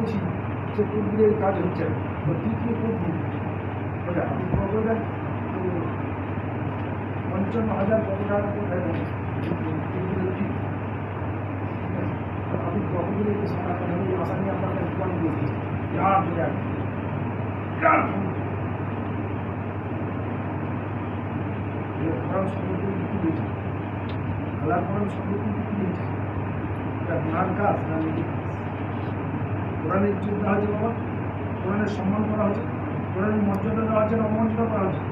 বলেছি যে কোর্টগুলির কাজ হচ্ছে না, তো দ্বিতীয় কোর্টগুলি ওটা আপনি খবর দেন তো 55,000 কত টাকা কোথায় দেন আপনি খবরগুলিকে সামনে এই আশা নিয়ে আপনাকে পয়েন্ট দিয়ে দিচ্ছি বিরাট বিরাট বিরাট কোরআন সম্পর্কে কি দিয়েছে, আল্লাহ কোরআন সম্পর্কে কি দিয়েছে, এটা গুনার কাজ না নিজের কাজ। কোরআনের ইজ্জত দেওয়া হয়েছে বাবা, কোরআনের সম্মান করা হয়েছে, কোরআনের মর্যাদা দেওয়া হচ্ছে না অমর্যাদা করা হচ্ছে।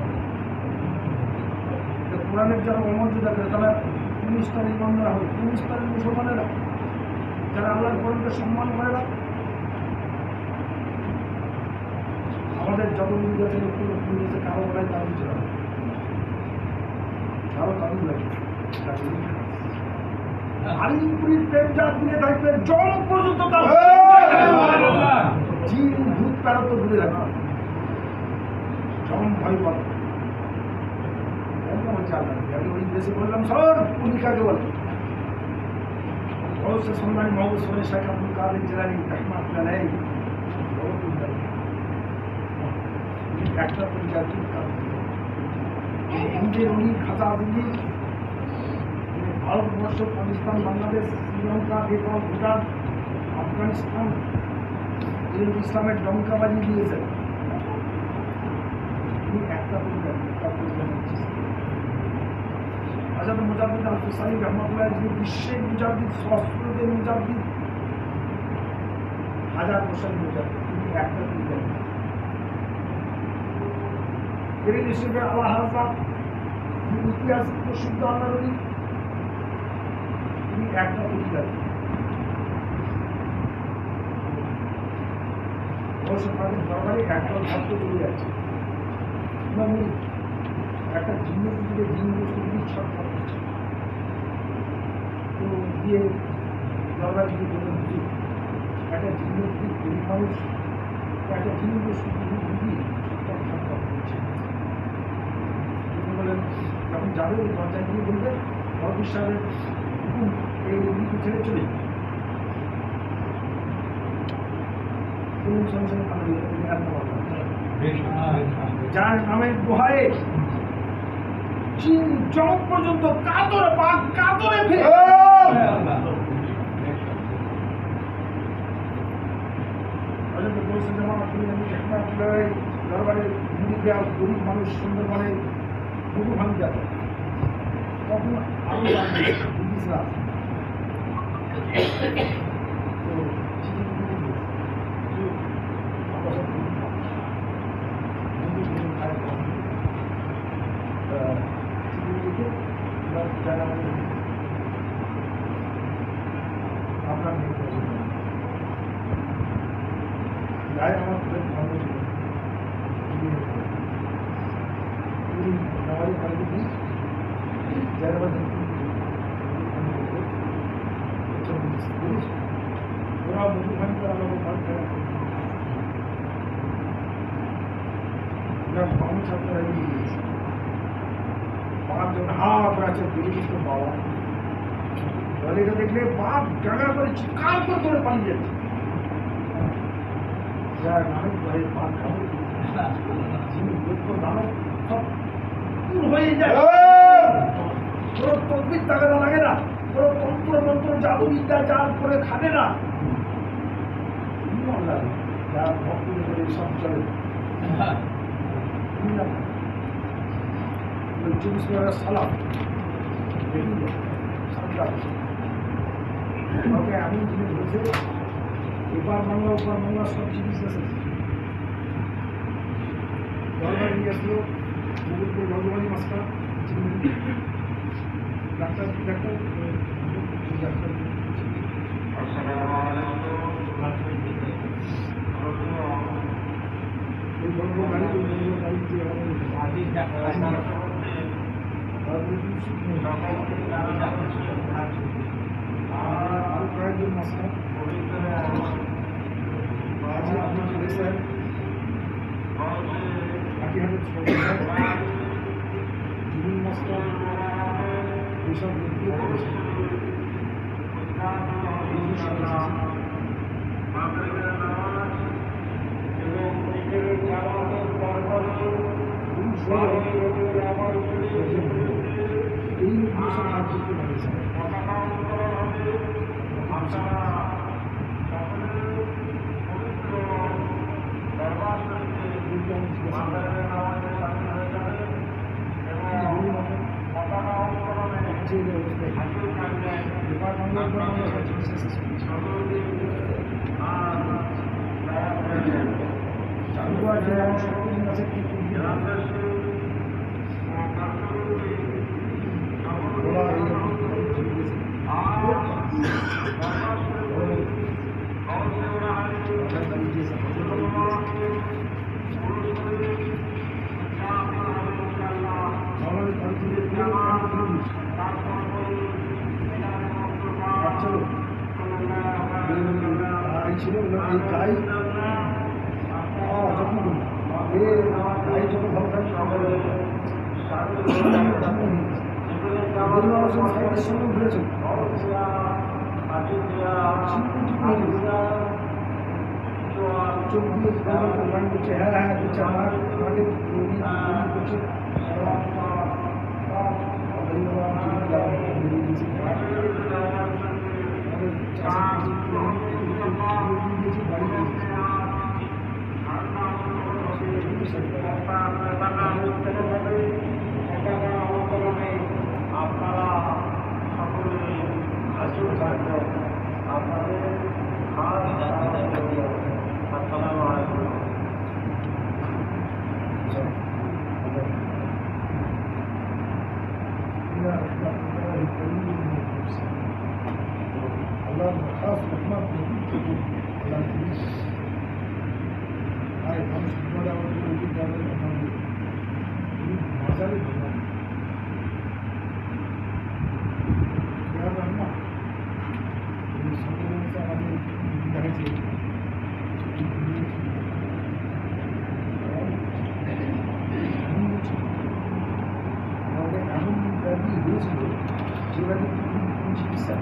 কোরআনের যারা অমর্যাদা করে তারা কোন স্তরের ইমানদার হবে, কোন স্তরের মুসলমানেরা যারা আল্লাহর কোরআনকে সম্মান করে না। আমাদের যতগুলি আছে কারো বলায় তার নিচে হবে, কারো তাদের লাগে আলিমপুরীর প্রেম যার দিনে থাকবে জল পর্যন্ত তার জিন ভূত প্যারত ঘুরে থাকবে যখন ভয় পাবে। আমি ওই দেশে বললাম সর উনি কাকে বলে बहुत से सम्मानी मोहम्मद सोने शेख अब्दुल कादिर जिलानी रहमतुल्लाह अलैह একটা পঞ্চায়েত ইন্ডিয়ার উনি খাজা দিল্লি ভারতবর্ষ পাকিস্তান বাংলাদেশ শ্রীলঙ্কা নেপাল ভুটান আফগানিস্তান ইসলামের ডঙ্কাবাজি দিয়েছেন উনি একটা আজাদ মুজাদ্দিদ আল হুসাইনি রহমতুল্লাহ যিনি বিশ্বের মুজাদ্দিদ সহস্রদের মুজাদ্দিদ 1000 বছরের মুজাদ্দিদ তিনি একটা এর হিসেবে আল্লাহ হাজার ইতিহাস প্রসিদ্ধ আল্লাহ নবী তিনি একটা পরিবার দরবারে একটা ভাগ্য চলে যাচ্ছে একটা জিন্ন পুজোকে জিন বস্তুগুলি ছটফট করছে তো গিয়ে দরবার দিকে বলে বুঝি একটা জিন্ন পুজো গরিব মানুষ একটা জিন বস্তুগুলি বুঝি ছটফট করছে। বলেন যখন যাবে ওই দরজায় গিয়ে বলবে ভরপুর সাহেবের হুকুম এই উনিকে ছেড়ে চলে সঙ্গে যার নামের দোহায়ে চীন জগৎ পর্যন্ত কাতরে পাক কাতরে ফিরে দরবারে গরিব মানুষ সুন্দরবনে বহু ভাঙি যাবে তখন আরো ব্রিটিশরা আপনার গায়ে আমার ভালো ছিল हमारी पार्टी की पूरा मुझे खाने पर लोगों को खड़ा पाँव छात्र रही बाप जो हाथ আছে দিদিকে বাবা বলেটা দেখলে বাপ জায়গা করে চিৎকার করে পালিয়ে যাচ্ছে যা নামে ভাই বাপ খাবো যিনি দুঃখ দানো সব হয়ে যায় কোনো তকবির তাগাদা লাগে না, কোনো তন্ত্র মন্ত্র জাদুবিদ্যা যার করে খাবে না লাগে যার ভক্তি করে সব চলে 24 ঘন্টা সালাম ওকে এমন জিনিস হয়েছে এবার বাংলা ওপার বাংলা সব জিনিস আছে দরবার নিয়ে আসলো মুগুরপুর ভগবানী মাস্টার ডাক্তার ডাক্তার ডাক্তার ওই বড় গাড়ি দিয়ে আরো কয়েকজন মাস্টার আপনি চলে স্যার জীবন মাস্টার এইসব করেছে আল্লাহ যে আমার শক্তিহীন আছে কি করবি ওরা এই ছিল এই গাই যখন গাই যখন ভালো থাকে সাইডের সঙ্গে ঘুরেছে চোখ দিয়ে গান করছে হ্যাঁ হ্যাঁ করছে আমাকে করছে আপনারা সকলে আপনাদের আসসালামু আলাইকুম। Allah khas rahmat Allah ay মানুষ কিভাবে আমাদের উচিত যাবে মজারে দেখেছি এমন ব্যাধি হয়েছিল যে ব্যাধি চিকিৎসা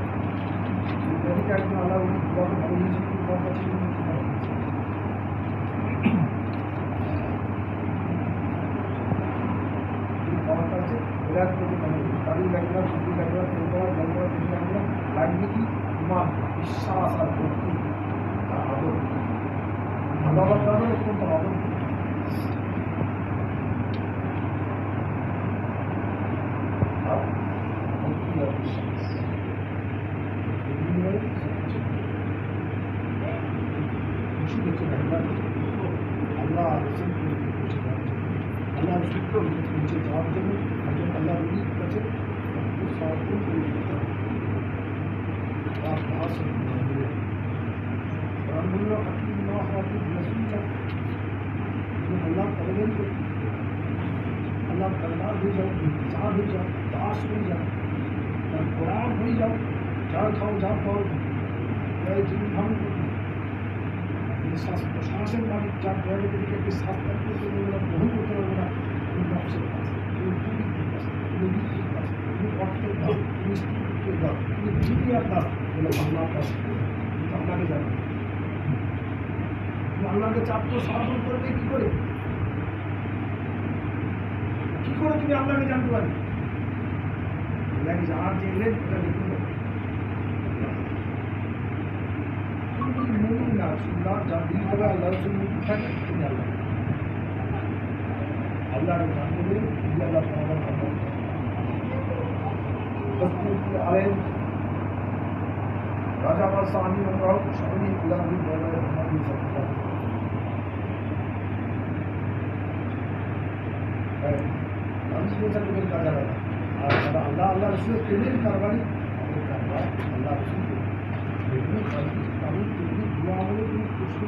ব্যাধিটা একদম আল্লাহ ভালো হয়েছিল তাদের লাগলাম ছুটি লাগলাম লাগবে কি ইমান বিশ্বাস আর ভক্তি আর আদর আল্লাহ তাহলে অত্যন্ত আদর আর ভক্তি আর বিশ্বাস খুশি হচ্ছে আল্লাহ আল্লাহ সূত্র নিচে যাওয়ার জন্য একজন আল্লাহ রবির কাছে সমর্পণ করে দিতে হবে अल्लाह कलम को अल्लाह दरबार हो जाओ इंतजार हो जाओ दास हो जाओ कुरान हो जाओ जा खाओ जा पाओ जिन हम प्रशासन वाली जा के साथ करके बहुत होता होगा আল্লাহকে চাপ তো সমর্পণ করবে কি করে তুমি আল্লাহকে জানতে পারবে জানার যে এলেন ওটা দেখুন না সুন্দর যা দিল করে আল্লাহর জন্য থাকে তুমি আল্লাহ আল্লাহকে জানতে হবে আল্লাহ আলেম রাজা বাদশাহ আমি আমরাও সকলেই গুলামি বলে আমাদের সত্তা আমি শুনেছি লোকের কাজ আলাদা আর যারা আল্লাহ আল্লাহ রসুলের প্রেমের কারবারি আমাদের কারবার আল্লাহ রসুলকে বিভিন্ন কাজে আমি তুমি দোয়া বলে তুমি প্রশ্ন